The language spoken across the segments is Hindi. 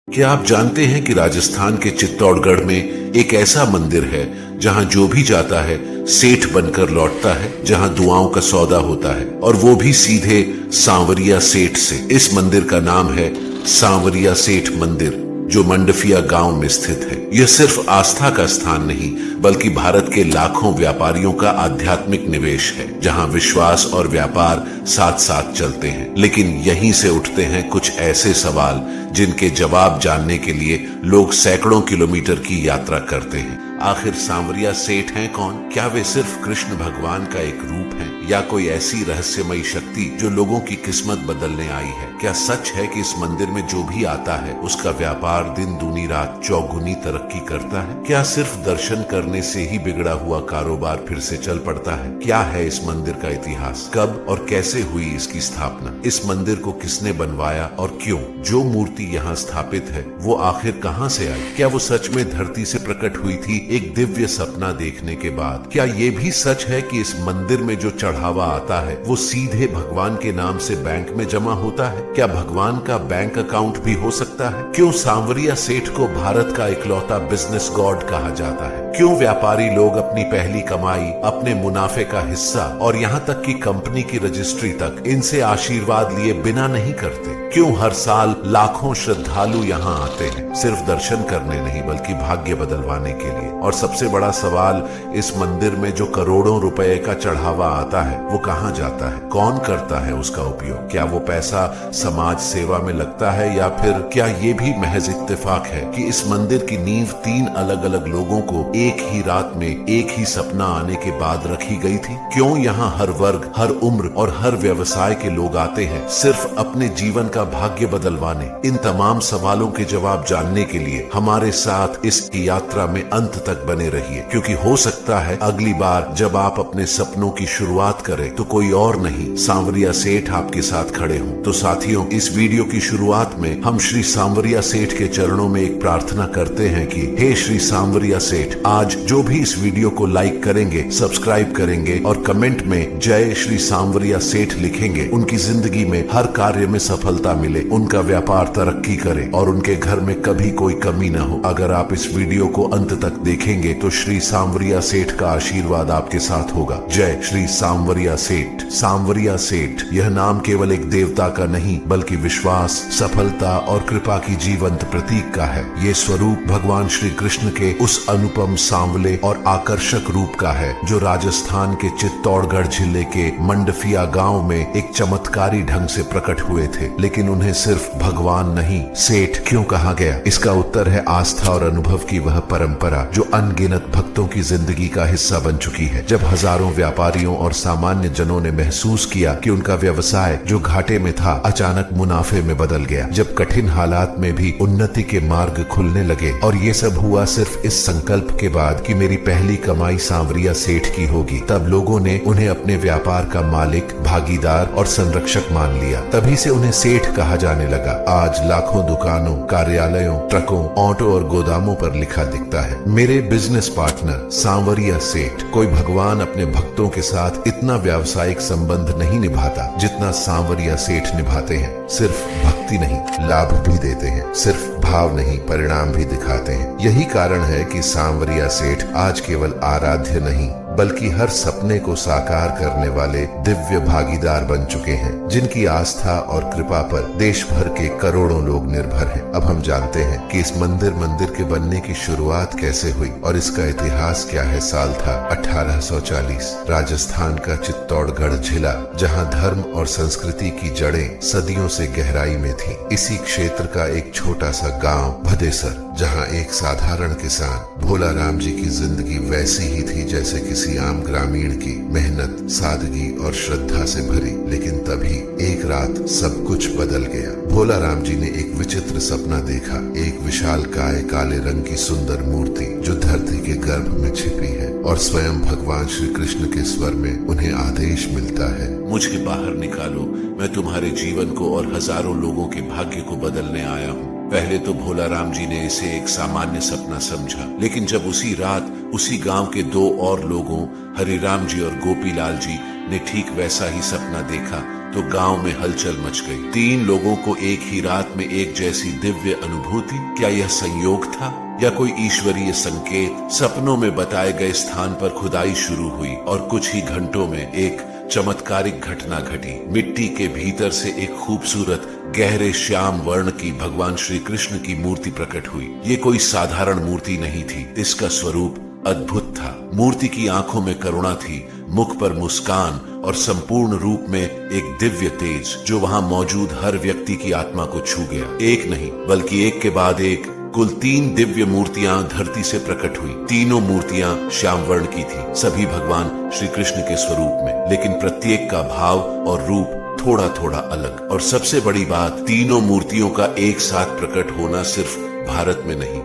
क्या आप जानते हैं कि राजस्थान के चित्तौड़गढ़ में एक ऐसा मंदिर है जहां जो भी जाता है सेठ बनकर लौटता है, जहां दुआओं का सौदा होता है, और वो भी सीधे सांवरिया सेठ से। इस मंदिर का नाम है सांवरिया सेठ मंदिर, जो मंडफिया गांव में स्थित है। यह सिर्फ आस्था का स्थान नहीं, बल्कि भारत के लाखों व्यापारियों का आध्यात्मिक निवेश है, जहां विश्वास और व्यापार साथ साथ चलते हैं। लेकिन यहीं से उठते हैं कुछ ऐसे सवाल जिनके जवाब जानने के लिए लोग सैकड़ों किलोमीटर की यात्रा करते हैं। आखिर सांवरिया सेठ हैं कौन? क्या वे सिर्फ कृष्ण भगवान का एक रूप हैं, या कोई ऐसी रहस्यमयी शक्ति जो लोगों की किस्मत बदलने आई है? क्या सच है कि इस मंदिर में जो भी आता है उसका व्यापार दिन दूनी रात चौगुनी तरक्की करता है? क्या सिर्फ दर्शन करने से ही बिगड़ा हुआ कारोबार फिर से चल पड़ता है? क्या है इस मंदिर का इतिहास? कब और कैसे हुई इसकी स्थापना? इस मंदिर को किसने बनवाया और क्यों? जो मूर्ति यहाँ स्थापित है वो आखिर कहाँ से आई? क्या वो सच में धरती से प्रकट हुई थी एक दिव्य सपना देखने के बाद? क्या ये भी सच है कि इस मंदिर में जो चढ़ावा आता है वो सीधे भगवान के नाम से बैंक में जमा होता है? क्या भगवान का बैंक अकाउंट भी हो सकता है? क्यों सांवरिया सेठ को भारत का इकलौता बिजनेस गॉड कहा जाता है? क्यों व्यापारी लोग अपनी पहली कमाई, अपने मुनाफे का हिस्सा और यहाँ तक कि कंपनी की रजिस्ट्री तक इनसे आशीर्वाद लिए बिना नहीं करते? क्यों हर साल लाखों श्रद्धालु यहाँ आते हैं, सिर्फ दर्शन करने नहीं बल्कि भाग्य बदलवाने के लिए? और सबसे बड़ा सवाल, इस मंदिर में जो करोड़ों रुपए का चढ़ावा आता है वो कहाँ जाता है? कौन करता है उसका उपयोग? क्या वो पैसा समाज सेवा में लगता है, या फिर क्या ये भी महज इत्तेफाक है कि इस मंदिर की नींव 3 अलग अलग लोगों को एक ही रात में एक ही सपना आने के बाद रखी गई थी? क्यों यहाँ हर वर्ग, हर उम्र और हर व्यवसाय के लोग आते हैं सिर्फ अपने जीवन का भाग्य बदलवाने? इन तमाम सवालों के जवाब जानने के लिए हमारे साथ इस यात्रा में अंत तक बने रहिए, क्योंकि हो सकता है अगली बार जब आप अपने सपनों की शुरुआत करें तो कोई और नहीं, सांवरिया सेठ आपके साथ खड़े हों। तो साथियों, इस वीडियो की शुरुआत में हम श्री सांवरिया सेठ के चरणों में एक प्रार्थना करते हैं कि हे श्री सांवरिया सेठ, आज जो भी इस वीडियो को लाइक करेंगे, सब्सक्राइब करेंगे और कमेंट में जय श्री सांवरिया सेठ लिखेंगे, उनकी जिंदगी में हर कार्य में सफलता मिले, उनका व्यापार तरक्की करे और उनके घर में कभी कोई कमी न हो। अगर आप इस वीडियो को अंत तक देखेंगे तो श्री सांवरिया सेठ का आशीर्वाद आपके साथ होगा। जय श्री सांवरिया सेठ। सांवरिया सेठ यह नाम केवल एक देवता का नहीं बल्कि विश्वास, सफलता और कृपा की जीवंत प्रतीक का है। ये स्वरूप भगवान श्री कृष्ण के उस अनुपम, सांवले और आकर्षक रूप का है जो राजस्थान के चित्तौड़गढ़ जिले के मंडफिया गांव में एक चमत्कारी ढंग से प्रकट हुए थे। लेकिन उन्हें सिर्फ भगवान नहीं, सेठ क्यों कहा गया? इसका उत्तर है आस्था और अनुभव की वह परंपरा जो अनगिनत भक्तों की जिंदगी का हिस्सा बन चुकी है। जब हजारों व्यापारियों और सामान्य जनों ने महसूस किया कि उनका व्यवसाय जो घाटे में था अचानक मुनाफे में बदल गया, जब कठिन हालात में भी उन्नति के मार्ग खुलने लगे, और ये सब हुआ सिर्फ इस संकल्प के बाद कि मेरी पहली कमाई सांवरिया सेठ की होगी, तब लोगों ने उन्हें अपने व्यापार का मालिक, भागीदार और संरक्षक मान लिया। तभी से उन्हें सेठ कहा जाने लगा। आज लाखों दुकानों, कार्यालयों, ट्रकों, ऑटो और गोदामों पर लिखा दिखता है, मेरे बिजनेस पार्टनर सांवरिया सेठ। कोई भगवान अपने भक्तों के साथ इतना व्यावसायिक संबंध नहीं निभाता जितना सांवरिया सेठ निभाते हैं। सिर्फ भक्ति नहीं, लाभ भी देते हैं। सिर्फ भाव नहीं, परिणाम भी दिखाते हैं। यही कारण है कि सांवरिया सेठ आज केवल आराध्य नहीं बल्कि हर सपने को साकार करने वाले दिव्य भागीदार बन चुके हैं, जिनकी आस्था और कृपा पर देश भर के करोड़ों लोग निर्भर हैं। अब हम जानते हैं कि इस मंदिर के बनने की शुरुआत कैसे हुई और इसका इतिहास क्या है। साल था 1840। राजस्थान का चित्तौड़गढ़ जिला, जहां धर्म और संस्कृति की जड़ें सदियों से गहराई में थी। इसी क्षेत्र का एक छोटा सा गांव भदेसर, जहां एक साधारण किसान भोला राम जी की जिंदगी वैसी ही थी जैसे किसी आम ग्रामीण की, मेहनत, सादगी और श्रद्धा से भरी। लेकिन तभी एक रात सब कुछ बदल गया। भोला राम जी ने एक विचित्र सपना देखा, एक विशाल काय काले रंग की सुंदर मूर्ति जो धरती के गर्भ में छिपी है, और स्वयं भगवान श्री कृष्ण के स्वर में उन्हें आदेश मिलता है, मुझे बाहर निकालो, मैं तुम्हारे जीवन को और हजारों लोगों के भाग्य को बदलने आया हूँ। पहले तो भोला राम जी ने इसे एक सामान्य सपना समझा, लेकिन जब उसी रात उसी गांव के दो और लोगों हरिराम जी और गोपीलाल जी ने ठीक वैसा ही सपना देखा तो गांव में हलचल मच गई। 3 लोगों को एक ही रात में एक जैसी दिव्य अनुभूति। क्या यह संयोग था या कोई ईश्वरीय संकेत? सपनों में बताए गए स्थान पर खुदाई शुरू हुई और कुछ ही घंटों में एक चमत्कारिक घटना घटी। मिट्टी के भीतर से एक खूबसूरत गहरे श्याम वर्ण की भगवान श्री कृष्ण की मूर्ति प्रकट हुई। ये कोई साधारण मूर्ति नहीं थी, इसका स्वरूप अद्भुत था। मूर्ति की आंखों में करुणा थी, मुख पर मुस्कान और संपूर्ण रूप में एक दिव्य तेज जो वहां मौजूद हर व्यक्ति की आत्मा को छू गया। एक नहीं बल्कि एक के बाद एक कुल 3 दिव्य मूर्तियां धरती से प्रकट हुई। तीनों मूर्तियां श्याम वर्ण की थी, सभी भगवान श्री कृष्ण के स्वरूप में, लेकिन प्रत्येक का भाव और रूप थोड़ा थोड़ा अलग। और सबसे बड़ी बात, तीनों मूर्तियों का एक साथ प्रकट होना सिर्फ भारत में नहीं,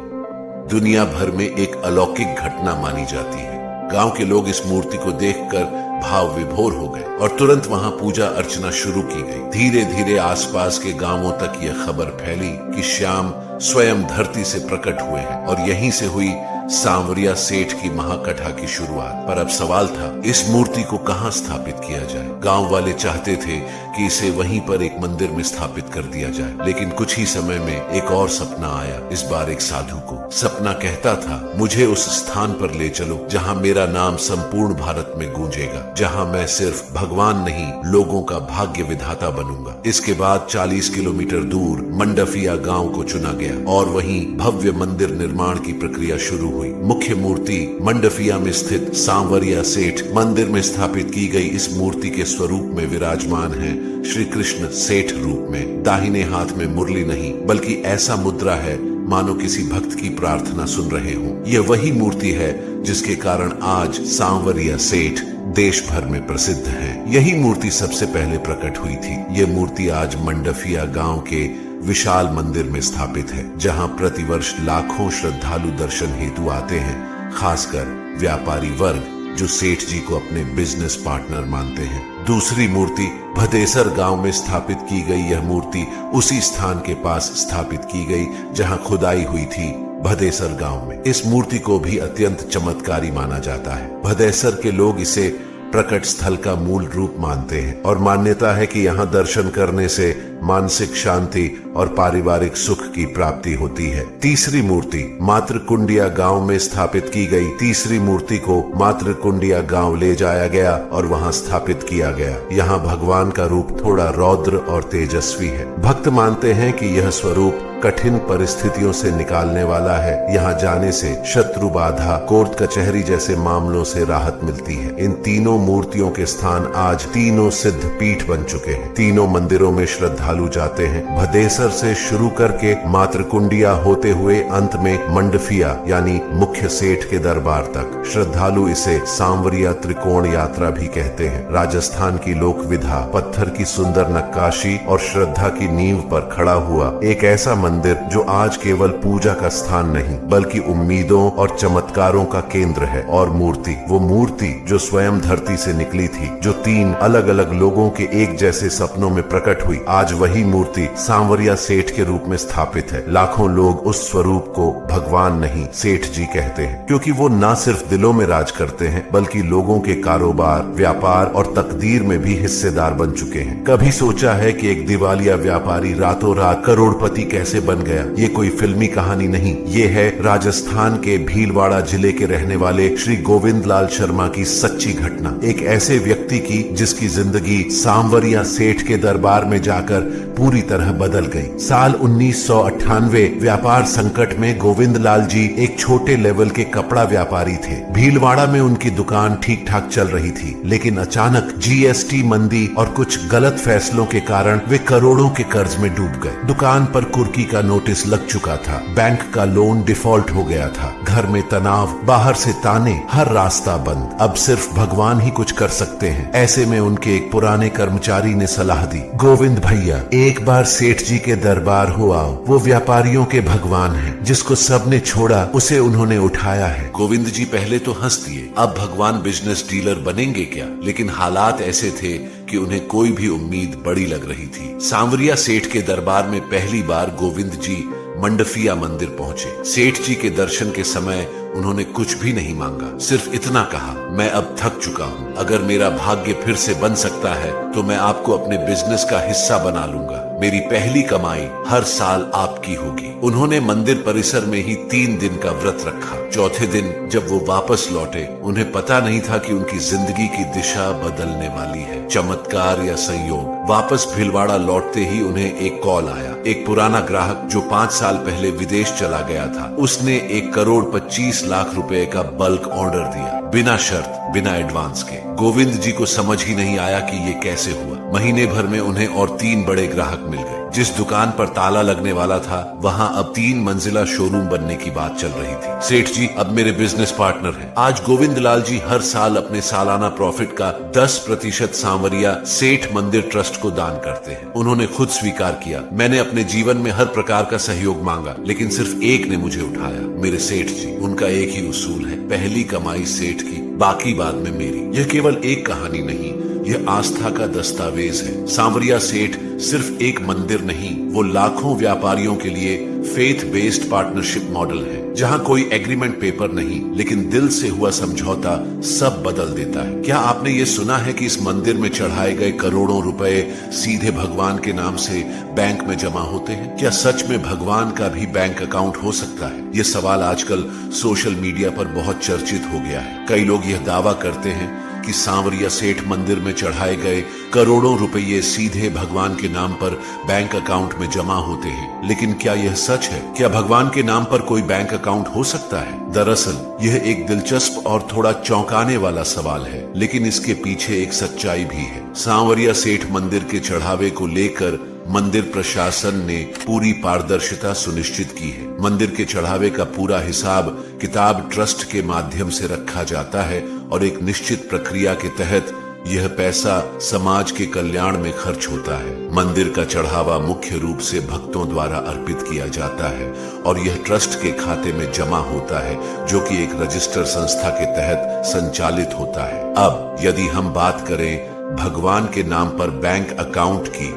दुनिया भर में एक अलौकिक घटना मानी जाती है। गांव के लोग इस मूर्ति को देखकर भाव विभोर हो गए और तुरंत वहां पूजा अर्चना शुरू की गई। धीरे धीरे आसपास के गांवों तक यह खबर फैली कि श्याम स्वयं धरती से प्रकट हुए हैं और यहीं से हुई सांवरिया सेठ की महाकथा की शुरुआत। पर अब सवाल था, इस मूर्ति को कहां स्थापित किया जाए? गांव वाले चाहते थे कि इसे वहीं पर एक मंदिर में स्थापित कर दिया जाए, लेकिन कुछ ही समय में एक और सपना आया, इस बार एक साधु को। सपना कहता था, मुझे उस स्थान पर ले चलो जहां मेरा नाम संपूर्ण भारत में गूंजेगा, जहां मैं सिर्फ भगवान नहीं लोगों का भाग्य विधाता बनूंगा। इसके बाद 40 किलोमीटर दूर मंडफिया गांव को चुना गया और वहीं भव्य मंदिर निर्माण की प्रक्रिया शुरू हुई। मुख्य मूर्ति मंडफिया में स्थित सांवरिया सेठ मंदिर में स्थापित की गई इस मूर्ति के स्वरूप में विराजमान है श्री कृष्ण सेठ रूप में। दाहिने हाथ में मुरली नहीं बल्कि ऐसा मुद्रा है मानो किसी भक्त की प्रार्थना सुन रहे हों। यह वही मूर्ति है जिसके कारण आज सांवरिया सेठ देश भर में प्रसिद्ध है। यही मूर्ति सबसे पहले प्रकट हुई थी। यह मूर्ति आज मंडफिया गांव के विशाल मंदिर में स्थापित है, जहां प्रतिवर्ष लाखों श्रद्धालु दर्शन हेतु आते हैं, खासकर व्यापारी वर्ग जो सेठ जी को अपने बिजनेस पार्टनर मानते हैं। दूसरी मूर्ति भदेसर गांव में स्थापित की गई। यह मूर्ति उसी स्थान के पास स्थापित की गई जहां खुदाई हुई थी, भदेसर गांव में। इस मूर्ति को भी अत्यंत चमत्कारी माना जाता है। भदेसर के लोग इसे प्रकट स्थल का मूल रूप मानते हैं और मान्यता है कि यहाँ दर्शन करने से मानसिक शांति और पारिवारिक सुख की प्राप्ति होती है। तीसरी मूर्ति मातृकुंडिया गांव में स्थापित की गई। तीसरी मूर्ति को मातृकुंडिया गांव ले जाया गया और वहां स्थापित किया गया। यहाँ भगवान का रूप थोड़ा रौद्र और तेजस्वी है। भक्त मानते हैं कि यह स्वरूप कठिन परिस्थितियों से निकालने वाला है। यहाँ जाने से शत्रु बाधा, कोर्ट कचहरी जैसे मामलों से राहत मिलती है। इन तीनों मूर्तियों के स्थान आज तीनों सिद्ध पीठ बन चुके हैं। तीनों मंदिरों में श्रद्धालु जाते हैं। भदेसर से शुरू करके मातृकुंडिया होते हुए अंत में मंडफिया यानी मुख्य सेठ के दरबार तक। श्रद्धालु इसे सांवरिया त्रिकोण यात्रा भी कहते हैं। राजस्थान की लोक विधा, पत्थर की सुंदर नक्काशी और श्रद्धा की नींव पर खड़ा हुआ एक ऐसा मंदिर जो आज केवल पूजा का स्थान नहीं बल्कि उम्मीदों और चमत्कारों का केंद्र है। और मूर्ति, वो मूर्ति जो स्वयं धरती से निकली थी, जो 3 अलग अलग लोगों के एक जैसे सपनों में प्रकट हुई, आज वही मूर्ति सांवरिया सेठ के रूप में स्थापित है। लाखों लोग उस स्वरूप को भगवान नहीं सेठ जी कहते हैं, क्योंकि वो न सिर्फ दिलों में राज करते हैं बल्कि लोगों के कारोबार, व्यापार और तकदीर में भी हिस्सेदार बन चुके हैं। कभी सोचा है कि एक दिवालिया व्यापारी रातों रात करोड़पति कैसे बन गया? ये कोई फिल्मी कहानी नहीं, ये है राजस्थान के भीलवाड़ा जिले के रहने वाले श्री गोविंद लाल शर्मा की सच्ची घटना। एक ऐसे व्यक्ति की जिसकी जिंदगी सांवरिया सेठ के दरबार में जाकर पूरी तरह बदल गई। साल 1998 व्यापार संकट में गोविंद लाल जी एक छोटे लेवल के कपड़ा व्यापारी थे। भीलवाड़ा में उनकी दुकान ठीक ठाक चल रही थी, लेकिन अचानक जीएसटी मंदी और कुछ गलत फैसलों के कारण वे करोड़ों के कर्ज में डूब गए। दुकान पर कुर्की का नोटिस लग चुका था, बैंक का लोन डिफॉल्ट हो गया था, घर में तनाव, बाहर से ताने, हर रास्ता बंद। अब सिर्फ भगवान ही कुछ कर सकते हैं। ऐसे में उनके एक पुराने कर्मचारी ने सलाह दी, गोविंद भैया एक बार सेठ जी के दरबार हो आओ, वो व्यापारियों के भगवान हैं, जिसको सबने छोड़ा उसे उन्होंने उठाया है। गोविंद जी पहले तो हंस दिए, अब भगवान बिजनेस डीलर बनेंगे क्या? लेकिन हालात ऐसे थे कि उन्हें कोई भी उम्मीद बड़ी लग रही थी। सांवरिया सेठ के दरबार में पहली बार गोविंद जी मंडफिया मंदिर पहुंचे। सेठ जी के दर्शन के समय उन्होंने कुछ भी नहीं मांगा, सिर्फ इतना कहा, मैं अब थक चुका हूँ, अगर मेरा भाग्य फिर से बन सकता है तो मैं आपको अपने बिजनेस का हिस्सा बना लूंगा, मेरी पहली कमाई हर साल आपकी होगी। उन्होंने मंदिर परिसर में ही 3 दिन का व्रत रखा। चौथे दिन जब वो वापस लौटे, उन्हें पता नहीं था कि उनकी जिंदगी की दिशा बदलने वाली है। चमत्कार या संयोग, वापस भीलवाड़ा लौटते ही उन्हें एक कॉल आया। एक पुराना ग्राहक जो 5 साल पहले विदेश चला गया था, उसने 1,25,00,000 रुपए का बल्क ऑर्डर दिया, बिना शर्त, बिना एडवांस के। गोविंद जी को समझ ही नहीं आया कि ये कैसे हुआ। महीने भर में उन्हें और 3 बड़े ग्राहक मिल गए। जिस दुकान पर ताला लगने वाला था, वहां अब 3 मंजिला शोरूम बनने की बात चल रही थी। सेठ जी अब मेरे बिजनेस पार्टनर हैं। आज गोविंद लाल जी हर साल अपने सालाना प्रॉफिट का 10% सांवरिया सेठ मंदिर ट्रस्ट को दान करते हैं। उन्होंने खुद स्वीकार किया, मैंने अपने जीवन में हर प्रकार का सहयोग मांगा, लेकिन सिर्फ एक ने मुझे उठाया, मेरे सेठ जी। उनका एक ही उसूल है, पहली कमाई सेठ की, बाकी बाद में मेरी। यह केवल एक कहानी नहीं, यह आस्था का दस्तावेज है। सांवरिया सेठ सिर्फ एक मंदिर नहीं, वो लाखों व्यापारियों के लिए फेथ बेस्ड पार्टनरशिप मॉडल है, जहां कोई एग्रीमेंट पेपर नहीं, लेकिन दिल से हुआ समझौता सब बदल देता है। क्या आपने ये सुना है कि इस मंदिर में चढ़ाए गए करोड़ों रुपए सीधे भगवान के नाम से बैंक में जमा होते हैं? क्या सच में भगवान का भी बैंक अकाउंट हो सकता है? ये सवाल आजकल सोशल मीडिया पर बहुत चर्चित हो गया है। कई लोग यह दावा करते हैं कि सांवरिया सेठ मंदिर में चढ़ाए गए करोड़ों रुपये सीधे भगवान के नाम पर बैंक अकाउंट में जमा होते हैं, लेकिन क्या यह सच है? क्या भगवान के नाम पर कोई बैंक अकाउंट हो सकता है? दरअसल यह एक दिलचस्प और थोड़ा चौंकाने वाला सवाल है, लेकिन इसके पीछे एक सच्चाई भी है। सांवरिया सेठ मंदिर के चढ़ावे को लेकर मंदिर प्रशासन ने पूरी पारदर्शिता सुनिश्चित की है। मंदिर के चढ़ावे का पूरा हिसाब किताब ट्रस्ट के माध्यम से रखा जाता है और एक निश्चित प्रक्रिया के तहत यह पैसा समाज के कल्याण में खर्च होता है। मंदिर का चढ़ावा मुख्य रूप से भक्तों द्वारा अर्पित किया जाता है और यह ट्रस्ट के खाते में जमा होता है, जो कि एक रजिस्टर संस्था के तहत संचालित होता है। अब यदि हम बात करें भगवान के नाम पर बैंक अकाउंट की,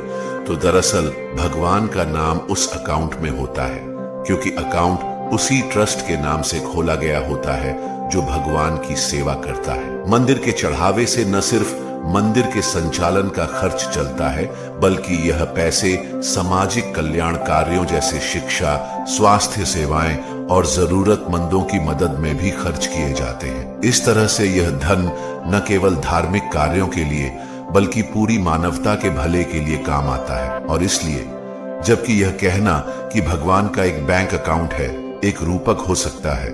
तो दरअसल भगवान का नाम उस अकाउंट में होता है, क्योंकि अकाउंट उसी ट्रस्ट के नाम से खोला गया होता है जो भगवान की सेवा करता है। मंदिर के चढ़ावे से न सिर्फ मंदिर के संचालन का खर्च चलता है, बल्कि यह पैसे सामाजिक कल्याण कार्यों जैसे शिक्षा, स्वास्थ्य सेवाएं और जरूरतमंदों की मदद में भी खर्च किए जाते हैं। इस तरह से यह धन न केवल धार्मिक कार्यों के लिए, बल्कि पूरी मानवता के भले के लिए काम आता है। और इसलिए जबकि यह कहना कि भगवान का एक बैंक अकाउंट है एक रूपक हो सकता है,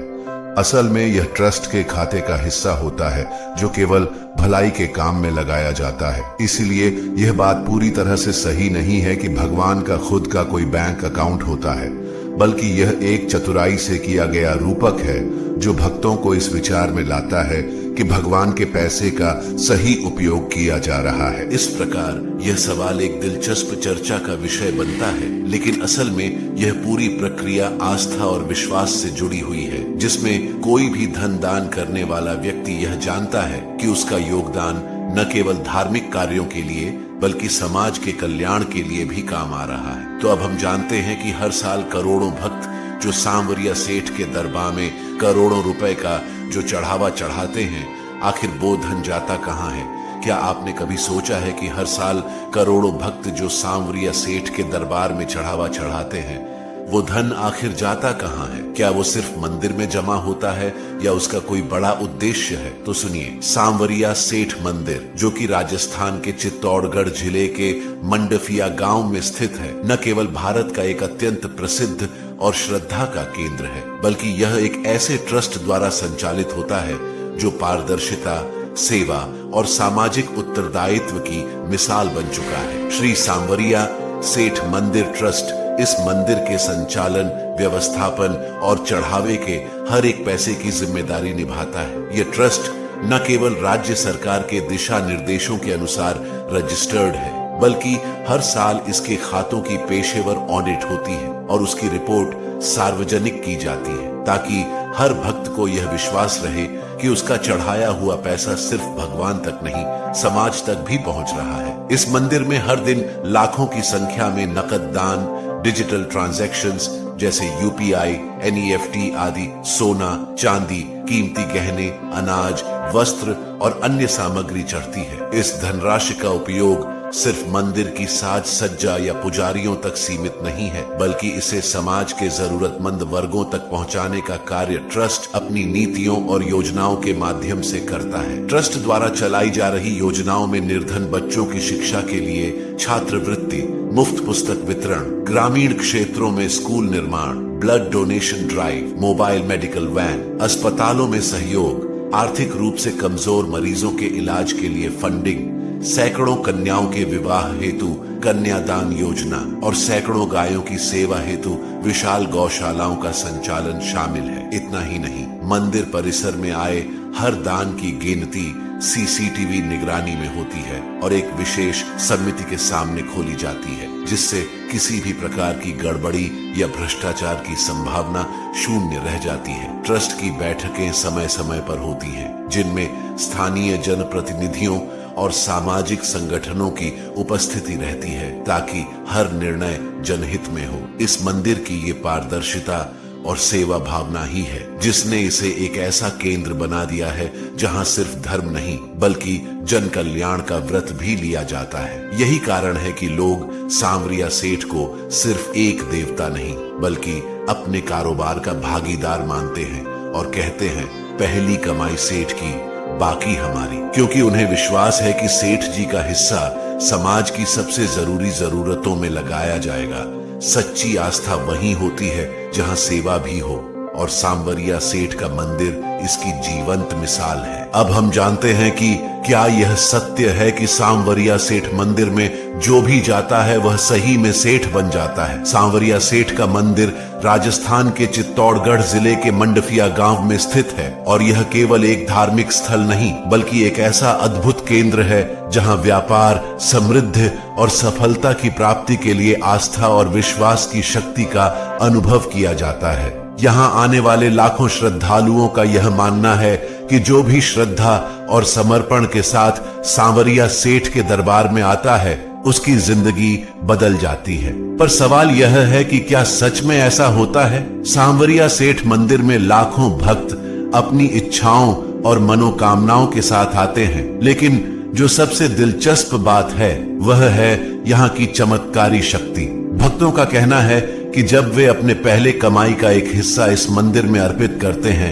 असल में यह ट्रस्ट के खाते का हिस्सा होता है जो केवल भलाई के काम में लगाया जाता है। इसलिए यह बात पूरी तरह से सही नहीं है कि भगवान का खुद का कोई बैंक अकाउंट होता है, बल्कि यह एक चतुराई से किया गया रूपक है जो भक्तों को इस विचार में लाता है कि भगवान के पैसे का सही उपयोग किया जा रहा है। इस प्रकार यह सवाल एक दिलचस्प चर्चा का विषय बनता है, लेकिन असल में यह पूरी प्रक्रिया आस्था और विश्वास से जुड़ी हुई है, जिसमें कोई भी धन दान करने वाला व्यक्ति यह जानता है कि उसका योगदान न केवल धार्मिक कार्यों के लिए बल्कि समाज के कल्याण के लिए भी काम आ रहा है। तो अब हम जानते हैं कि हर साल करोड़ों भक्त जो सांवरिया सेठ के दरबार में करोड़ों रुपए का जो चढ़ावा चढ़ाते हैं, आखिर वो धन जाता कहाँ है? क्या आपने कभी सोचा है कि हर साल करोड़ों भक्त जो सांवरिया सेठ के दरबार में चढ़ावा चढ़ाते हैं, वो धन आखिर जाता कहाँ है? क्या वो सिर्फ मंदिर में जमा होता है या उसका कोई बड़ा उद्देश्य है? तो सुनिए, सांवरिया सेठ मंदिर जो कि राजस्थान के चित्तौड़गढ़ जिले के मंडफिया गांव में स्थित है, न केवल भारत का एक अत्यंत प्रसिद्ध और श्रद्धा का केंद्र है, बल्कि यह एक ऐसे ट्रस्ट द्वारा संचालित होता है जो पारदर्शिता, सेवा और सामाजिक उत्तरदायित्व की मिसाल बन चुका है। श्री सांवरिया सेठ मंदिर ट्रस्ट इस मंदिर के संचालन, व्यवस्थापन और चढ़ावे के हर एक पैसे की जिम्मेदारी निभाता है। यह ट्रस्ट न केवल राज्य सरकार के दिशा निर्देशों के अनुसार रजिस्टर्ड है, बल्कि हर साल इसके खातों की पेशेवर ऑडिट होती है और उसकी रिपोर्ट सार्वजनिक की जाती है, ताकि हर भक्त को यह विश्वास रहे कि उसका चढ़ाया हुआ पैसा सिर्फ भगवान तक नहीं, समाज तक भी पहुंच रहा है। इस मंदिर में हर दिन लाखों की संख्या में नकद दान, डिजिटल ट्रांजैक्शंस, जैसे यूपीआई, एनईएफटी आदि सोना, चांदी, कीमती गहने, अनाज, वस्त्र और अन्य सामग्री चढ़ती है। इस धनराशि का उपयोग सिर्फ मंदिर की साज सज्जा या पुजारियों तक सीमित नहीं है, बल्कि इसे समाज के जरूरतमंद वर्गों तक पहुंचाने का कार्य ट्रस्ट अपनी नीतियों और योजनाओं के माध्यम से करता है। ट्रस्ट द्वारा चलाई जा रही योजनाओं में निर्धन बच्चों की शिक्षा के लिए छात्रवृत्ति, मुफ्त पुस्तक वितरण, ग्रामीण क्षेत्रों में स्कूल निर्माण, blood donation drive, mobile medical van, अस्पतालों में सहयोग, आर्थिक रूप से कमजोर मरीजों के इलाज के लिए फंडिंग, सैकड़ों कन्याओं के विवाह हेतु कन्यादान योजना और सैकड़ों गायों की सेवा हेतु विशाल गौशालाओं का संचालन शामिल है। इतना ही नहीं, मंदिर परिसर में आए हर दान की गिनती सीसीटीवी निगरानी में होती है और एक विशेष समिति के सामने खोली जाती है, जिससे किसी भी प्रकार की गड़बड़ी या भ्रष्टाचार की संभावना शून्य रह जाती है। ट्रस्ट की बैठकें समय समय पर होती हैं, जिनमें स्थानीय जनप्रतिनिधियों और सामाजिक संगठनों की उपस्थिति रहती है, ताकि हर निर्णय जनहित में हो। इस मंदिर की ये पारदर्शिता और सेवा भावना ही है जिसने इसे एक ऐसा केंद्र बना दिया है जहां सिर्फ धर्म नहीं बल्कि जन कल्याण का व्रत भी लिया जाता है। यही कारण है कि लोग सांवरिया सेठ को सिर्फ एक देवता नहीं बल्कि अपने कारोबार का भागीदार मानते हैं और कहते हैं, पहली कमाई सेठ की, बाकी हमारी। क्योंकि उन्हें विश्वास है कि सेठ जी का हिस्सा समाज की सबसे जरूरी जरूरतों में लगाया जाएगा। सच्ची आस्था वहीं होती है जहां सेवा भी हो, और सांवरिया सेठ का मंदिर इसकी जीवंत मिसाल है। अब हम जानते हैं कि क्या यह सत्य है कि सांवरिया सेठ मंदिर में जो भी जाता है वह सही में सेठ बन जाता है। सांवरिया सेठ का मंदिर राजस्थान के चित्तौड़गढ़ जिले के मंडफिया गांव में स्थित है और यह केवल एक धार्मिक स्थल नहीं बल्कि एक ऐसा अद्भुत केंद्र है जहां व्यापार, समृद्धि और सफलता की प्राप्ति के लिए आस्था और विश्वास की शक्ति का अनुभव किया जाता है। यहाँ आने वाले लाखों श्रद्धालुओं का यह मानना है कि जो भी श्रद्धा और समर्पण के साथ सांवरिया सेठ के दरबार में आता है उसकी जिंदगी बदल जाती है। पर सवाल यह है कि क्या सच में ऐसा होता है? सांवरिया सेठ मंदिर में लाखों भक्त अपनी इच्छाओं और मनोकामनाओं के साथ आते हैं, लेकिन जो सबसे दिलचस्प बात है वह है यहाँ की चमत्कारी शक्ति। भक्तों का कहना है कि जब वे अपने पहले कमाई का एक हिस्सा इस मंदिर में अर्पित करते हैं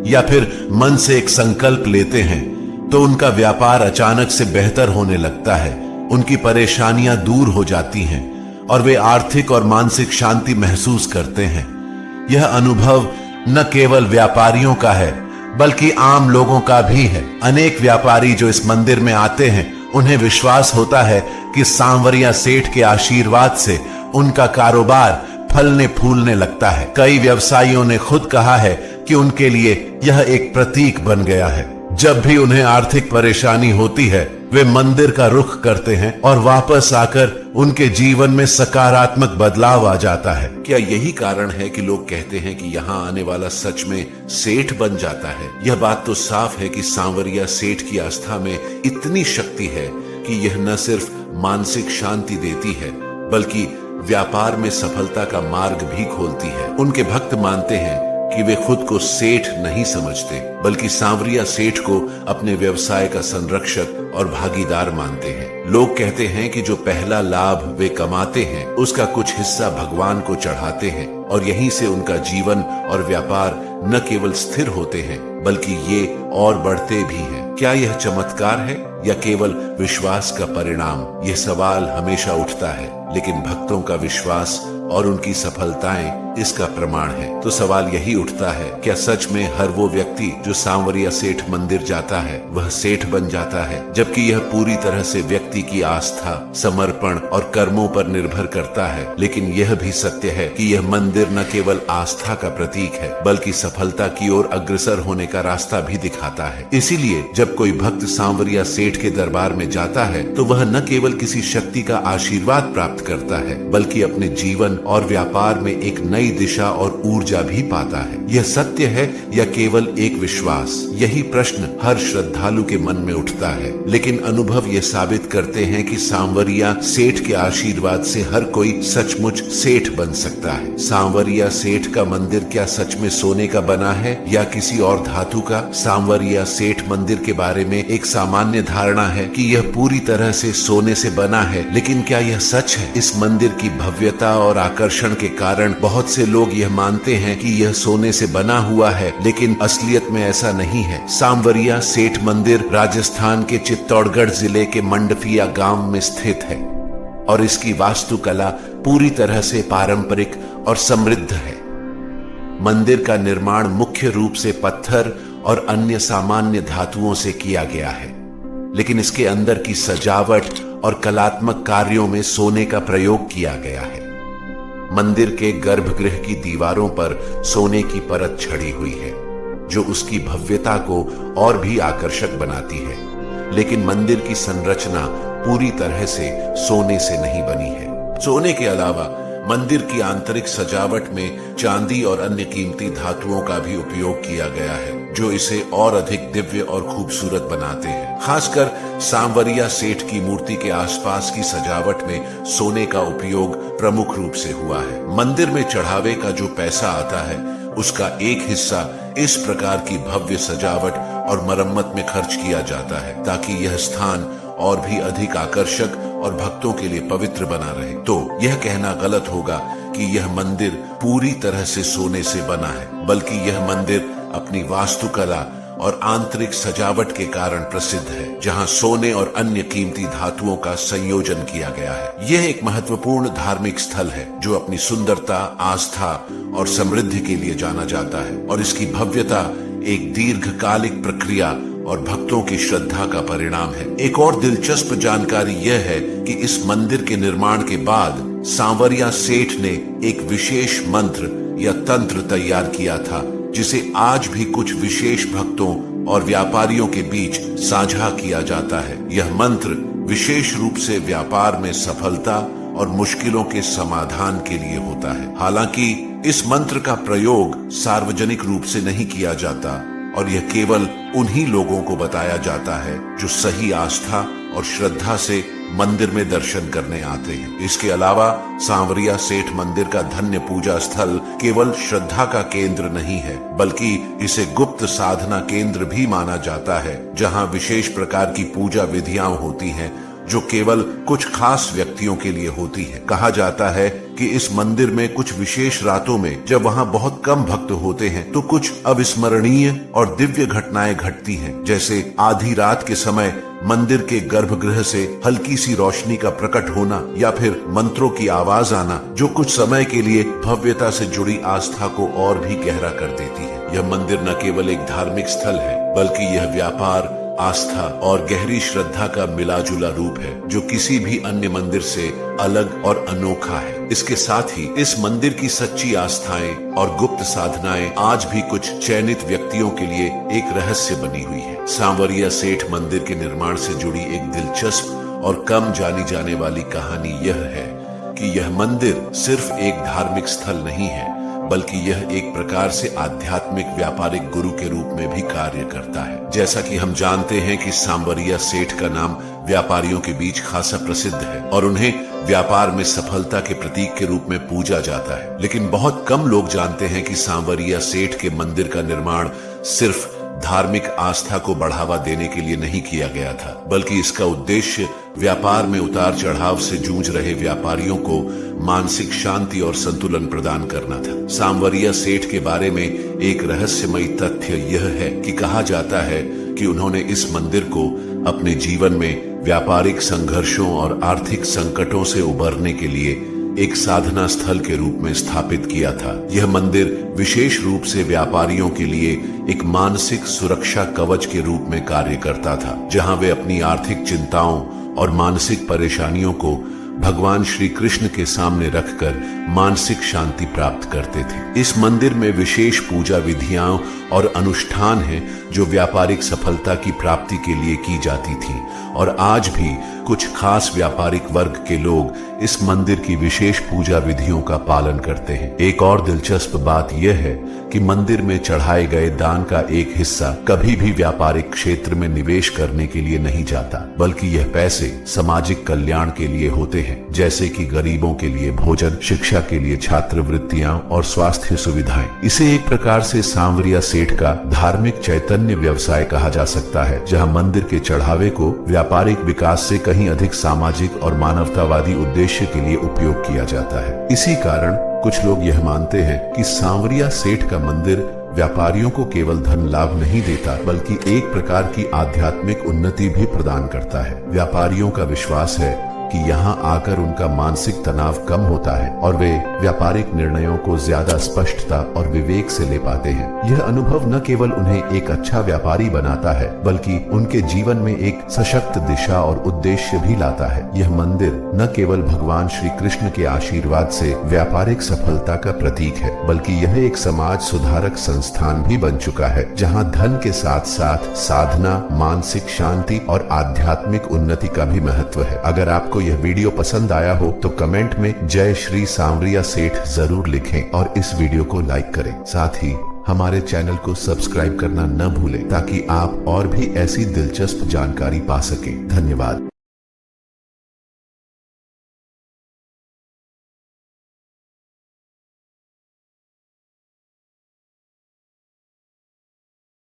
या फिर मन से एक संकल्प लेते हैं तो उनका व्यापार अचानक से बेहतर होने लगता है, उनकी परेशानियां दूर हो जाती हैं और वे आर्थिक और मानसिक शांति महसूस करते हैं। यह अनुभव न केवल व्यापारियों का है बल्कि आम लोगों का भी है। अनेक व्यापारी जो इस मंदिर में आते हैं उन्हें विश्वास होता है कि सांवरिया सेठ के आशीर्वाद से उनका कारोबार फलने फूलने लगता है। कई व्यवसायियों ने खुद कहा है कि उनके लिए यह एक प्रतीक बन गया है। जब भी उन्हें आर्थिक परेशानी होती है वे मंदिर का रुख करते हैं और वापस आकर उनके जीवन में सकारात्मक बदलाव आ जाता है। क्या यही कारण है कि लोग कहते हैं कि यहाँ आने वाला सच में सेठ बन जाता है? यह बात तो साफ है कि सांवरिया सेठ की आस्था में इतनी शक्ति है कि यह न सिर्फ मानसिक शांति देती है बल्कि व्यापार में सफलता का मार्ग भी खोलती है। उनके भक्त मानते हैं कि वे खुद को सेठ नहीं समझते बल्कि सांवरिया सेठ को अपने व्यवसाय का संरक्षक और भागीदार मानते हैं। लोग कहते हैं कि जो पहला लाभ वे कमाते हैं उसका कुछ हिस्सा भगवान को चढ़ाते हैं और यहीं से उनका जीवन और व्यापार न केवल स्थिर होते हैं बल्कि ये और बढ़ते भी हैं। क्या यह चमत्कार है या केवल विश्वास का परिणाम? यह सवाल हमेशा उठता है, लेकिन भक्तों का विश्वास और उनकी सफलताएं इसका प्रमाण है। तो सवाल यही उठता है, क्या सच में हर वो व्यक्ति जो सांवरिया सेठ मंदिर जाता है वह सेठ बन जाता है? जबकि यह पूरी तरह से व्यक्ति की आस्था, समर्पण और कर्मों पर निर्भर करता है। लेकिन यह भी सत्य है कि यह मंदिर न केवल आस्था का प्रतीक है बल्कि सफलता की ओर अग्रसर होने का रास्ता भी दिखाता है। सिखाता है। इसीलिए जब कोई भक्त सांवरिया सेठ के दरबार में जाता है तो वह न केवल किसी शक्ति का आशीर्वाद प्राप्त करता है बल्कि अपने जीवन और व्यापार में एक नई दिशा और ऊर्जा भी पाता है। यह सत्य है या केवल एक विश्वास? यही प्रश्न हर श्रद्धालु के मन में उठता है। लेकिन अनुभव ये साबित करते हैं कि सांवरिया सेठ के आशीर्वाद से हर कोई सचमुच सेठ बन सकता है। सांवरिया सेठ का मंदिर क्या सच में सोने का बना है या किसी और धातु का? सांवरिया सेठ मंदिर के बारे में एक सामान्य धारणा है कि यह पूरी तरह से सोने से बना है, लेकिन क्या यह सच है? इस मंदिर की भव्यता और आकर्षण के कारण बहुत से लोग यह मानते हैं कि यह सोने से बना हुआ है, लेकिन असलियत में ऐसा नहीं है। सांवरिया सेठ मंदिर राजस्थान के चित्तौड़गढ़ जिले के मंडफिया गांव में स्थित है और इसकी वास्तुकला पूरी तरह से पारंपरिक और समृद्ध है। मंदिर का निर्माण मुख्य रूप से पत्थर और अन्य सामान्य धातुओं से किया गया है, लेकिन इसके अंदर की सजावट और कलात्मक कार्यों में सोने का प्रयोग किया गया है। मंदिर के गर्भगृह की दीवारों पर सोने की परत छड़ी हुई है जो उसकी भव्यता को और भी आकर्षक बनाती है, लेकिन मंदिर की संरचना पूरी तरह से सोने से नहीं बनी है। सोने के अलावा मंदिर की आंतरिक सजावट में चांदी और अन्य कीमती धातुओं का भी उपयोग किया गया है जो इसे और अधिक दिव्य और खूबसूरत बनाते हैं। खासकर सांवरिया सेठ की मूर्ति के आसपास की सजावट में सोने का उपयोग प्रमुख रूप से हुआ है। मंदिर में चढ़ावे का जो पैसा आता है उसका एक हिस्सा इस प्रकार की भव्य सजावट और मरम्मत में खर्च किया जाता है ताकि यह स्थान और भी अधिक आकर्षक और भक्तों के लिए पवित्र बना रहे। तो यह कहना गलत होगा कि यह मंदिर पूरी तरह से सोने से बना है, बल्कि यह मंदिर अपनी वास्तुकला और आंतरिक सजावट के कारण प्रसिद्ध है, जहां सोने और अन्य कीमती धातुओं का संयोजन किया गया है। यह एक महत्वपूर्ण धार्मिक स्थल है जो अपनी सुंदरता, आस्था और समृद्धि के लिए जाना जाता है और इसकी भव्यता एक दीर्घकालिक प्रक्रिया और भक्तों की श्रद्धा का परिणाम है। एक और दिलचस्प जानकारी यह है कि इस मंदिर के निर्माण के बाद सांवरिया सेठ ने एक विशेष मंत्र या तंत्र तैयार किया था जिसे आज भी कुछ विशेष भक्तों और व्यापारियों के बीच साझा किया जाता है। यह मंत्र विशेष रूप से व्यापार में सफलता और मुश्किलों के समाधान के लिए होता है। हालांकि इस मंत्र का प्रयोग सार्वजनिक रूप से नहीं किया जाता और यह केवल उन्हीं लोगों को बताया जाता है जो सही आस्था और श्रद्धा से मंदिर में दर्शन करने आते हैं। इसके अलावा सांवरिया सेठ मंदिर का धन्य पूजा स्थल केवल श्रद्धा का केंद्र नहीं है, बल्कि इसे गुप्त साधना केंद्र भी माना जाता है, जहां विशेष प्रकार की पूजा विधियां होती हैं जो केवल कुछ खास व्यक्तियों के लिए होती है। कहा जाता है कि इस मंदिर में कुछ विशेष रातों में जब वहां बहुत कम भक्त होते हैं तो कुछ अविस्मरणीय और दिव्य घटनाएं घटती हैं, जैसे आधी रात के समय मंदिर के गर्भगृह से हल्की सी रोशनी का प्रकट होना या फिर मंत्रों की आवाज आना जो कुछ समय के लिए भव्यता से जुड़ी आस्था को और भी गहरा कर देती है। यह मंदिर न केवल एक धार्मिक स्थल है बल्कि यह व्यापार, आस्था और गहरी श्रद्धा का मिलाजुला रूप है जो किसी भी अन्य मंदिर से अलग और अनोखा है। इसके साथ ही इस मंदिर की सच्ची आस्थाएं और गुप्त साधनाएं आज भी कुछ चयनित व्यक्तियों के लिए एक रहस्य बनी हुई है। सांवरिया सेठ मंदिर के निर्माण से जुड़ी एक दिलचस्प और कम जानी जाने वाली कहानी यह है कि यह मंदिर सिर्फ एक धार्मिक स्थल नहीं है बल्कि यह एक प्रकार से आध्यात्मिक व्यापारिक गुरु के रूप में भी कार्य करता है। जैसा कि हम जानते हैं कि सांवरिया सेठ का नाम व्यापारियों के बीच खासा प्रसिद्ध है और उन्हें व्यापार में सफलता के प्रतीक के रूप में पूजा जाता है, लेकिन बहुत कम लोग जानते हैं कि सांवरिया सेठ के मंदिर का निर्माण सिर्फ धार्मिक आस्था को बढ़ावा देने के लिए नहीं किया गया था, बल्कि इसका उद्देश्य व्यापार में उतार चढ़ाव से जूझ रहे व्यापारियों को मानसिक शांति और संतुलन प्रदान करना था। सांवरिया सेठ के बारे में एक रहस्यमयी तथ्य यह है कि कहा जाता है कि उन्होंने इस मंदिर को अपने जीवन में व्यापारिक संघर्षों और आर्थिक संकटों से उबरने के लिए एक साधना स्थल के रूप में स्थापित किया था। यह मंदिर विशेष रूप से व्यापारियों के लिए एक मानसिक सुरक्षा कवच के रूप में कार्य करता था, जहां वे अपनी आर्थिक चिंताओं और मानसिक परेशानियों को भगवान श्री कृष्ण के सामने रखकर मानसिक शांति प्राप्त करते थे। इस मंदिर में विशेष पूजा विधियां और अनुष्ठान हैं जो व्यापारिक सफलता की प्राप्ति के लिए की जाती थी और आज भी कुछ खास व्यापारिक वर्ग के लोग इस मंदिर की विशेष पूजा विधियों का पालन करते हैं। एक और दिलचस्प बात यह है कि मंदिर में चढ़ाए गए दान का एक हिस्सा कभी भी व्यापारिक क्षेत्र में निवेश करने के लिए नहीं जाता, बल्कि यह पैसे सामाजिक कल्याण के लिए होते हैं, जैसे कि गरीबों के लिए भोजन, शिक्षा के लिए छात्रवृत्तियां और स्वास्थ्य सुविधाएं। इसे एक प्रकार से सांवरिया सेठ का धार्मिक चैतन्य व्यवसाय कहा जा सकता है, जहां मंदिर के चढ़ावे को व्यापारिक विकास से कहीं अधिक सामाजिक और मानवतावादी उद्देश्य के लिए उपयोग किया जाता है। इसी कारण कुछ लोग यह मानते हैं कि सांवरिया सेठ का मंदिर व्यापारियों को केवल धन लाभ नहीं देता, बल्कि एक प्रकार की आध्यात्मिक उन्नति भी प्रदान करता है। व्यापारियों का विश्वास है कि यहाँ आकर उनका मानसिक तनाव कम होता है और वे व्यापारिक निर्णयों को ज्यादा स्पष्टता और विवेक से ले पाते हैं। यह अनुभव न केवल उन्हें एक अच्छा व्यापारी बनाता है, बल्कि उनके जीवन में एक सशक्त दिशा और उद्देश्य भी लाता है। यह मंदिर न केवल भगवान श्री कृष्ण के आशीर्वाद से व्यापारिक सफलता का प्रतीक है, बल्कि यह एक समाज सुधारक संस्थान भी बन चुका है, जहाँ धन के साथ साथ साधना, मानसिक शांति और आध्यात्मिक उन्नति का भी महत्व है। अगर आपको यह वीडियो पसंद आया हो तो कमेंट में जय श्री सांवरिया सेठ जरूर लिखें और इस वीडियो को लाइक करें। साथ ही हमारे चैनल को सब्सक्राइब करना न भूलें ताकि आप और भी ऐसी दिलचस्प जानकारी पा सकें। धन्यवाद।